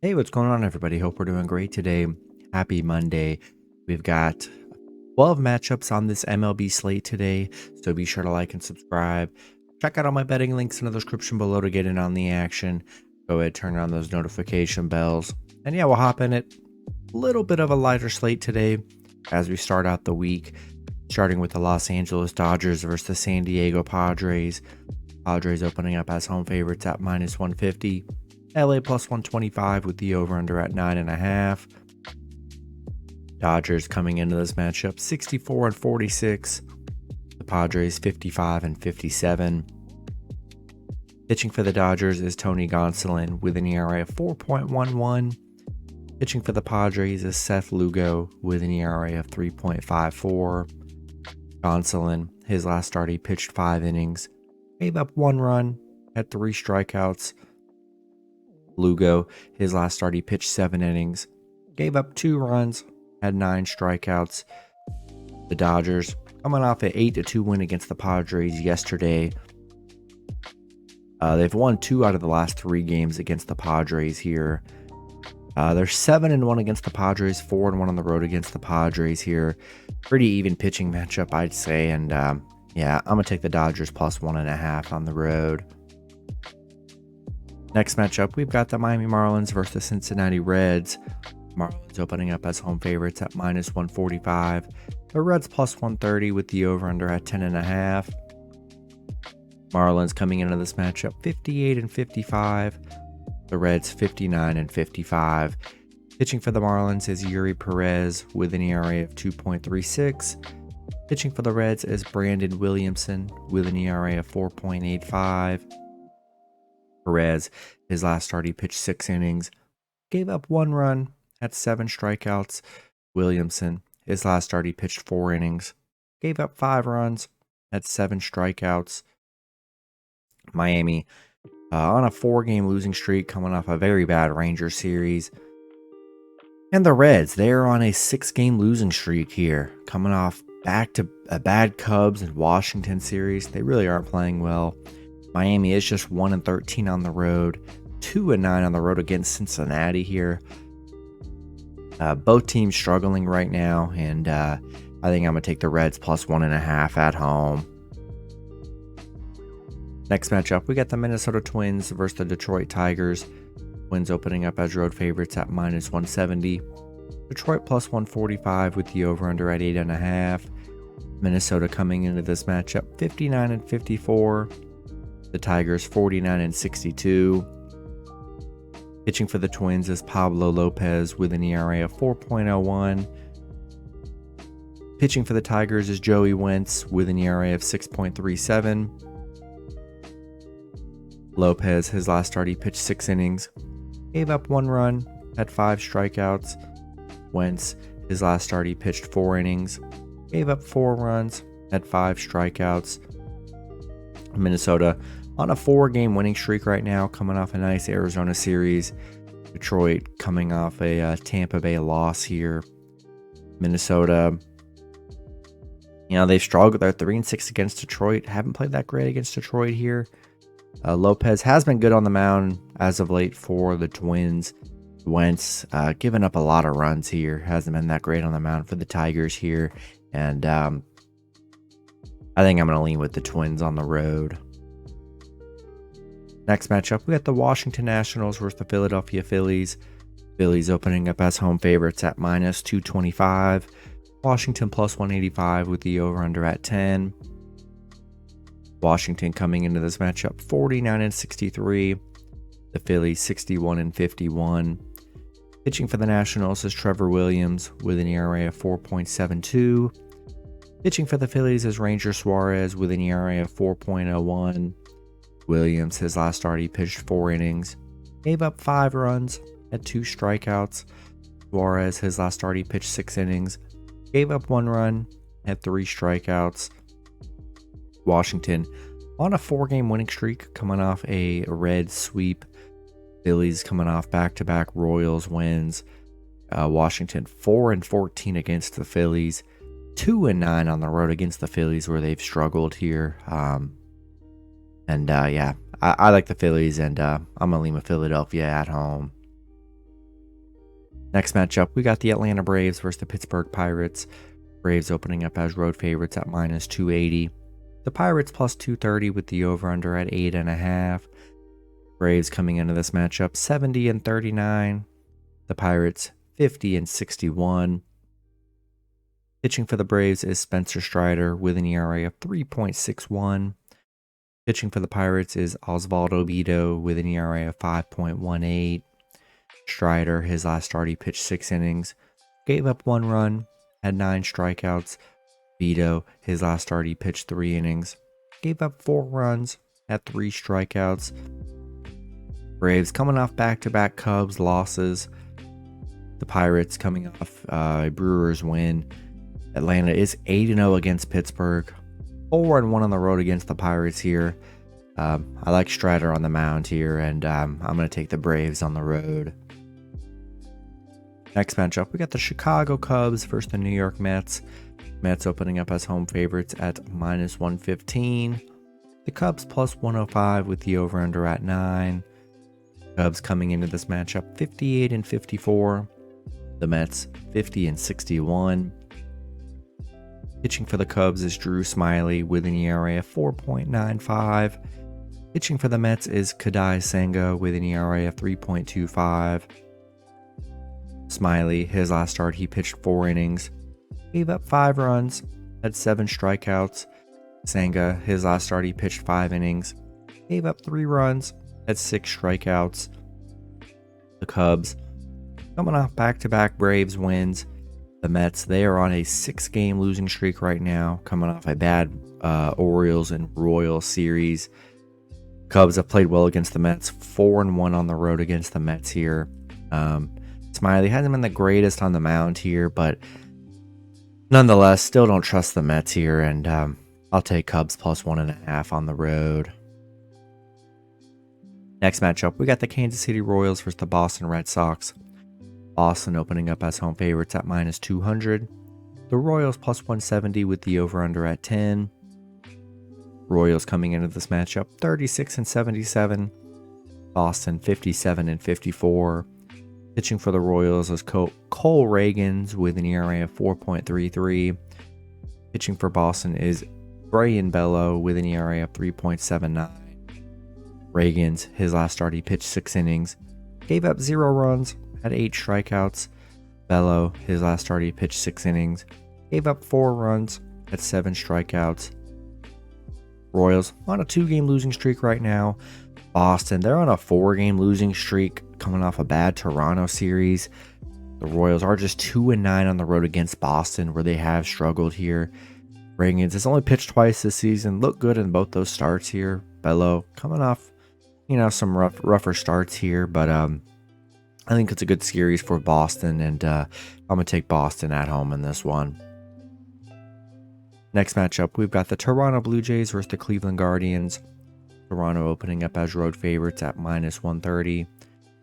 Hey, what's going on, everybody? Hope we're doing great today. Happy Monday. We've got 12 matchups on this MLB slate today, so be sure to like and subscribe. Check out all my betting links in the description below to get in on the action. Go ahead, turn on those notification bells. And yeah, we'll hop in it. A little bit of a lighter slate today as we start out the week, starting with the Los Angeles Dodgers versus the San Diego Padres. Padres opening up as home favorites at -150. LA plus 125 with the over-under at 9.5. Dodgers coming into this matchup 64-46. The Padres 55-57. Pitching for the Dodgers is Tony Gonsolin with an ERA of 4.11. Pitching for the Padres is Seth Lugo with an ERA of 3.54. Gonsolin, his last start, he pitched 5 innings, gave up 1 run, had 3 strikeouts. Lugo, his last start, he pitched 7 innings, gave up 2 runs, had 9 strikeouts. The Dodgers coming off an 8-2 win against the Padres yesterday. They've won 2 out of the last 3 games against the Padres here. They're 7-1 against the Padres, 4-1 on the road against the Padres here. Pretty even pitching matchup, I'd say. And yeah, I'm going to take the Dodgers plus 1.5 on the road. Next matchup, we've got the Miami Marlins versus the Cincinnati Reds. Marlins opening up as home favorites at -145. The Reds plus 130 with the over-under at 10.5. Marlins coming into this matchup 58-55. The Reds 59-55. Pitching for the Marlins is Yuri Perez with an ERA of 2.36. Pitching for the Reds is Brandon Williamson with an ERA of 4.85. Perez, his last start, he pitched 6 innings, gave up 1 run, had 7 strikeouts. Williamson, his last start, he pitched 4 innings, gave up 5 runs, had 7 strikeouts. Miami on a 4-game losing streak, coming off a very bad Rangers series. And the Reds, they're on a 6-game losing streak here, coming off back to a bad Cubs and Washington series. They really aren't playing well. Miami is just 1-13 on the road, 2-9 on the road against Cincinnati here. Both teams struggling right now, and I think I'm going to take the Reds plus 1.5 at home. Next matchup, we got the Minnesota Twins versus the Detroit Tigers. Twins opening up as road favorites at -170. Detroit plus 145 with the over-under at 8.5. Minnesota coming into this matchup 59-54. The Tigers 49-62. Pitching for the Twins is Pablo Lopez with an ERA of 4.01. Pitching for the Tigers is Joey Wentz with an ERA of 6.37. Lopez, his last start, he pitched 6 innings, gave up 1 run, had 5 strikeouts. Wentz, his last start, he pitched 4 innings, gave up 4 runs, had 5 strikeouts. Minnesota on a 4-game winning streak right now, coming off a nice Arizona series. Detroit coming off a Tampa Bay loss here. Minnesota, they've struggled. They're 3-6 against Detroit. Haven't played that great against Detroit here. Lopez has been good on the mound as of late for the Twins. Wentz giving up a lot of runs here. Hasn't been that great on the mound for the Tigers here. And I think I'm going to lean with the Twins on the road. Next matchup, we got the Washington Nationals versus the Philadelphia Phillies. Phillies opening up as home favorites at -225. Washington plus 185 with the over-under at 10. Washington coming into this matchup 49-63. The Phillies 61-51. Pitching for the Nationals is Trevor Williams with an ERA of 4.72. Pitching for the Phillies is Ranger Suarez with an ERA of 4.01. Williams, his last start, he pitched 4 innings, gave up 5 runs, had 2 strikeouts. Suarez, his last start, he pitched 6 innings, gave up 1 run, had 3 strikeouts. Washington on a 4-game winning streak, coming off a red sweep. Phillies coming off back-to-back Royals wins. Washington 4-14 against the Phillies, 2-9 on the road against the Phillies, where they've struggled here. Yeah, I like the Phillies, and I'm going to lean with Philadelphia at home. Next matchup, we got the Atlanta Braves versus the Pittsburgh Pirates. Braves opening up as road favorites at minus 280. The Pirates plus 230 with the over-under at 8.5. Braves coming into this matchup 70 and 39. The Pirates 50 and 61. Pitching for the Braves is Spencer Strider with an ERA of 3.61. Pitching for the Pirates is Osvaldo Bido with an ERA of 5.18. Strider, his last start, he pitched 6 innings, gave up 1 run, had 9 strikeouts. Bido, his last start, he pitched 3 innings, gave up 4 runs, had 3 strikeouts. Braves coming off back-to-back Cubs losses. The Pirates coming off a Brewers win. Atlanta is 8-0 against Pittsburgh. 4-1 on the road against the Pirates here. I like Strider on the mound here, and I'm going to take the Braves on the road. Next matchup, we got the Chicago Cubs versus the New York Mets. Mets opening up as home favorites at minus 115. The Cubs plus 105 with the over-under at 9. Cubs coming into this matchup 58 and 54. The Mets 50 and 61. Pitching for the Cubs is Drew Smyly with an ERA of 4.95. Pitching for the Mets is Kadai Senga with an ERA of 3.25. Smyly, his last start, he pitched 4 innings, gave up 5 runs, had 7 strikeouts. Senga, his last start, he pitched 5 innings, gave up 3 runs, had 6 strikeouts. The Cubs, coming off back-to-back Braves wins. The Mets, they are on a 6-game losing streak right now, coming off a bad Orioles and Royals series. Cubs have played well against the Mets, 4-1 on the road against the Mets here. Smyly hasn't been the greatest on the mound here, but nonetheless, still don't trust the Mets here, and I'll take Cubs plus 1.5 on the road. Next matchup, we got the Kansas City Royals versus the Boston Red Sox. Boston opening up as home favorites at minus 200. The Royals plus 170 with the over-under at 10. Royals coming into this matchup 36 and 77. Boston 57 and 54. Pitching for the Royals is Cole Ragans with an ERA of 4.33. Pitching for Boston is Brayan Bello with an ERA of 3.79. Ragans, his last start, he pitched 6 innings, gave up 0 runs, had 8 strikeouts. Bello, his last start, he pitched 6 innings, gave up 4 runs, had 7 strikeouts. Royals on a 2-game losing streak right now. Boston, they're on a 4-game losing streak coming off a bad Toronto series. The Royals are just 2-9 on the road against Boston, where they have struggled here. Ragans has only pitched twice this season, looked good in both those starts here. Bello coming off, some rougher starts here, but I think it's a good series for Boston, and I'm going to take Boston at home in this one. Next matchup, we've got the Toronto Blue Jays versus the Cleveland Guardians. Toronto opening up as road favorites at minus 130.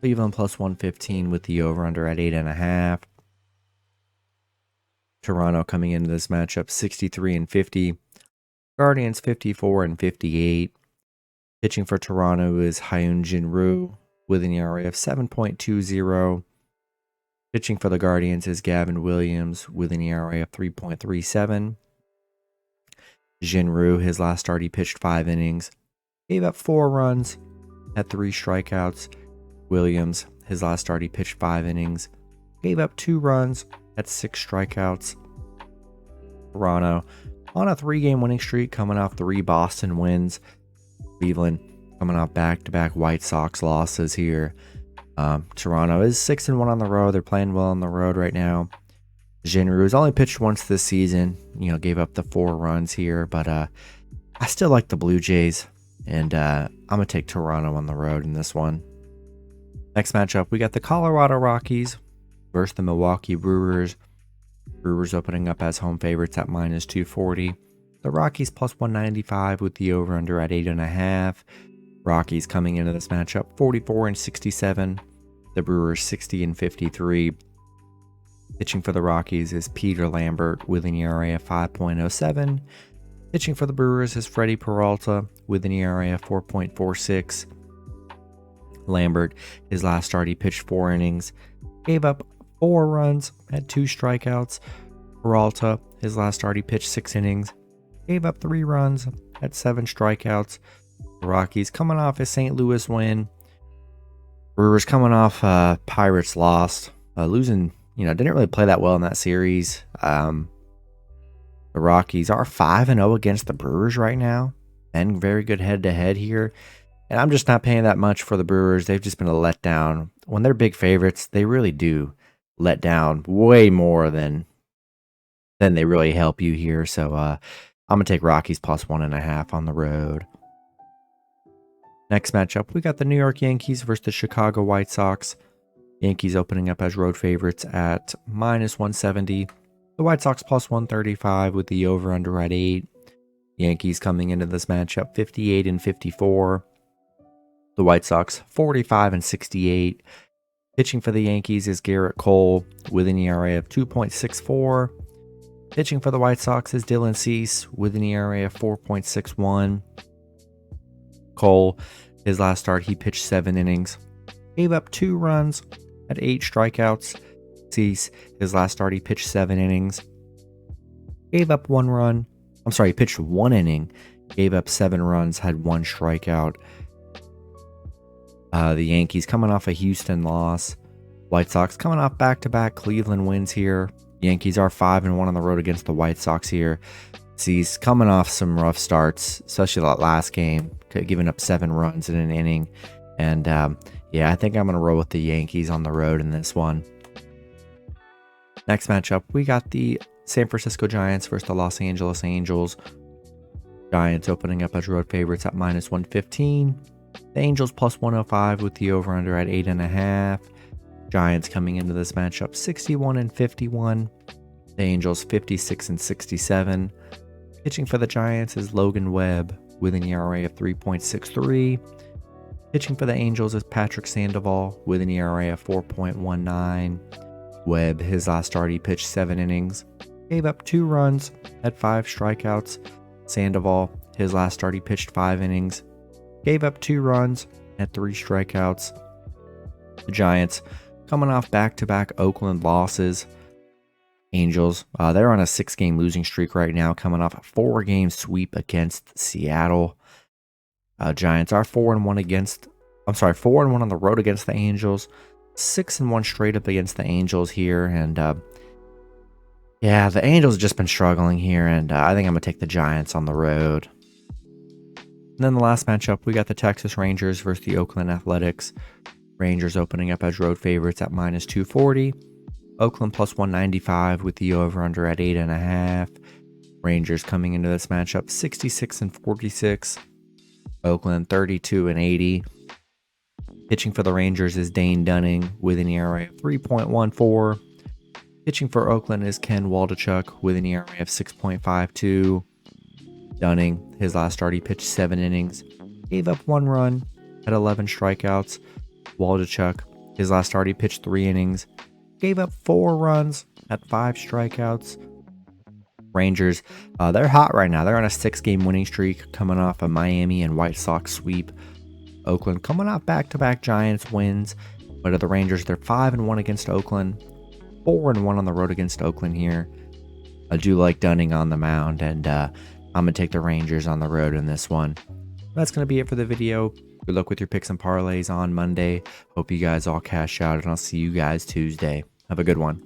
Cleveland plus 115 with the over-under at 8.5. Toronto coming into this matchup 63 and 50. Guardians 54 and 58. Pitching for Toronto is Hyun-Jin Ryu with an ERA of 7.20. Pitching for the Guardians is Gavin Williams with an ERA of 3.37. Jin-Ryu, his last start, he pitched 5 innings, gave up 4 runs, had 3 strikeouts. Williams, his last start, he pitched 5 innings, gave up 2 runs, had 6 strikeouts. Toronto on a 3-game winning streak, coming off 3 Boston wins. Cleveland coming off back-to-back White Sox losses here. Toronto is 6-1 on the road. They're playing well on the road right now. Jin-Ryu has only pitched once this season. Gave up the 4 runs here, but I still like the Blue Jays, and I'm going to take Toronto on the road in this one. Next matchup, we got the Colorado Rockies versus the Milwaukee Brewers. Brewers opening up as home favorites at minus 240. The Rockies plus 195 with the over-under at 8.5. Rockies coming into this matchup 44 and 67. The Brewers 60 and 53. Pitching for the Rockies is Peter Lambert with an ERA of 5.07. Pitching for the Brewers is Freddie Peralta with an ERA of 4.46. Lambert, his last start, he pitched 4 innings, gave up 4 runs, had 2 strikeouts. Peralta, his last start, he pitched 6 innings, gave up 3 runs, had 7 strikeouts. The Rockies coming off a St. Louis win. Brewers coming off Pirates lost, losing, didn't really play that well in that series. The Rockies are 5-0 against the Brewers right now, and very good head-to-head here. And I'm just not paying that much for the Brewers. They've just been a letdown. When they're big favorites, they really do let down way more than they really help you here. So I'm going to take Rockies plus 1.5 on the road. Next matchup, we got the New York Yankees versus the Chicago White Sox. Yankees opening up as road favorites at -170. The White Sox plus 135 with the over-under at 8. Yankees coming into this matchup 58-54. The White Sox 45-68. Pitching for the Yankees is Garrett Cole with an ERA of 2.64. Pitching for the White Sox is Dylan Cease with an ERA of 4.61. Cole, his last start, he pitched 7 innings, gave up 2 runs, had 8 strikeouts. Cease, his last start, he pitched 7 innings, gave up 1 run. He pitched 1 inning, gave up 7 runs, had 1 strikeout. The Yankees coming off a Houston loss. White Sox coming off back-to-back Cleveland wins here. Yankees are 5-1 on the road against the White Sox here. Cease coming off some rough starts, especially that last game, giving up 7 runs in an inning. And I think I'm going to roll with the Yankees on the road in this one. Next matchup, we got the San Francisco Giants versus the Los Angeles Angels. Giants opening up as road favorites at -115. The Angels plus 105 with the over-under at 8.5. Giants coming into this matchup 61-51. The Angels 56-67. Pitching for the Giants is Logan Webb with an ERA of 3.63. Pitching for the Angels is Patrick Sandoval with an ERA of 4.19. Webb, his last start, he pitched 7 innings, gave up 2 runs, had 5 strikeouts. Sandoval, his last start, he pitched 5 innings, gave up 2 runs, had 3 strikeouts. The Giants coming off back-to-back Oakland losses. Angels, they're on a 6-game losing streak right now, coming off a 4-game sweep against Seattle. Giants are 4-1 on the road against the Angels, 6-1 straight up against the Angels here. And the Angels have just been struggling here, and I think I'm going to take the Giants on the road. And then the last matchup, we got the Texas Rangers versus the Oakland Athletics. Rangers opening up as road favorites at -240. Oakland plus 195 with the over-under at 8.5. Rangers coming into this matchup 66-46. Oakland 32-80. Pitching for the Rangers is Dane Dunning with an ERA of 3.14. Pitching for Oakland is Ken Waldichuk with an ERA of 6.52. Dunning, his last start, he pitched 7 innings, gave up 1 run, had 11 strikeouts. Waldichuk, his last start, he pitched 3 innings, gave up 4 runs, had 5 strikeouts. Rangers, they're hot right now. They're on a 6-game winning streak, coming off a Miami and White Sox sweep. Oakland coming off back-to-back Giants wins. But the Rangers, they're 5-1 against Oakland, 4-1 on the road against Oakland here. I do like Dunning on the mound, and I'm going to take the Rangers on the road in this one. That's going to be it for the video. Good luck with your picks and parlays on Monday. Hope you guys all cash out, and I'll see you guys Tuesday. Have a good one.